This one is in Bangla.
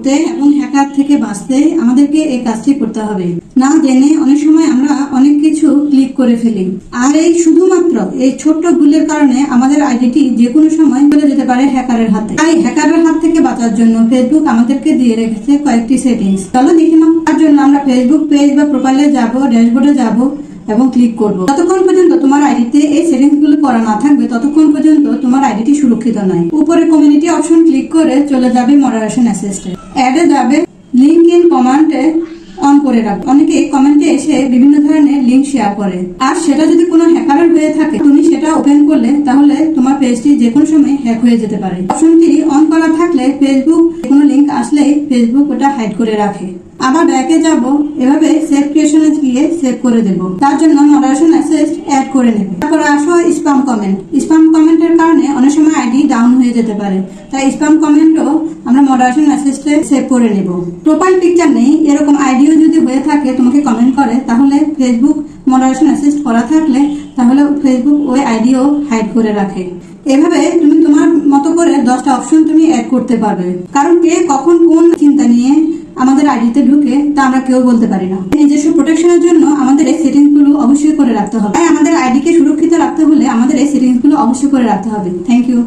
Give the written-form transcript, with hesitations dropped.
করতে এবং হ্যাকার থেকে বাঁচতে আমাদেরকে এই কাজটি করতে হবে। না জেনে অনেক সময় আমরা অনেক কিছু ক্লিক করে ফেলি, আর এই শুধুমাত্র এই ছোট্ট ভুলের কারণে আমাদের আইডিটি যে কোনো সময় চলে যেতে পারে হ্যাকারের হাতে। তাই হ্যাকারের হাত থেকে বাঁচার জন্য ফেসবুক আমাদেরকে দিয়ে রেখেছে কয়েকটি সেটিংস। চলো দেখে নাও। তার জন্য আমরা ফেসবুক পেজ বা প্রোফাইলে যাব, ড্যাশবোর্ডে যাব এবং ক্লিক করব। যতক্ষণ পর্যন্ত তোমার আইডিতে এই সেটিংস গুলো করা না থাকবে ততক্ষণ পর্যন্ত তোমার আইডিটি সুরক্ষিত নয়। উপরে কমিউনিটি অপশন ক্লিক করে চলে যাবে মডারেশন অ্যাসিস্টে, অ্যাডে যাবে, লিংক ইন কমান্ডে অন করে রাখবে। অনেকে কমেন্টে এসে বিভিন্ন ধরনের লিংক শেয়ার করে, আর সেটা যদি কোনো হ্যাকারের হয়ে থাকে তুমি সেটা ওপেন করলে তাহলে তোমার পেজটি যে কোনো সময় হ্যাক হয়ে যেতে পারে। অপশনটি অন করা থাকলে ফেসবুক কোনো লিংক আসলেই ফেসবুক ওটা হাইড করে রাখে। আবার ব্যাকে যাব, এভাবে সেভ ক্রিয়েশনে গিয়ে সেভ করে দেব। তার জন্য মডারেশন অ্যাসিস্ট অ্যাড করে নেবে। তারপর আসো স্প্যাম কমেন্ট। স্প্যাম কমেন্টের কারণে অনেক সময় আইডি ডাউন হয়ে যেতে পারে, তাই স্প্যাম কমেন্টও আমরা মডারেশন অ্যাসিস্টে সেভ করে নেব। প্রোফাইল পিকচার নেই এরকম আইডিও যদি হয়ে থাকে তোমাকে কমেন্ট করে, তাহলে ফেসবুক মডারেশন অ্যাসিস্ট করা থাকলে তাহলে ফেসবুক ওই আইডিও হাইড করে রাখে। এভাবে তুমি তোমার মতো করে 10টা অপশন তুমি অ্যাড করতে পারবে, কারণ কে কখন কোন চিন্তা নিয়ে আমাদের আইডিতে ঢুকে তা আমরা কেউ বলতে পারি না। নিজস্ব প্রোটেকশনের জন্য আমাদের এই সেটিংস গুলো অবশ্যই করে রাখতে হবে। তাই আমাদের আইডিকে সুরক্ষিত রাখতে হলে আমাদের এই সেটিংস গুলো অবশ্যই করে রাখতে হবে। Thank you.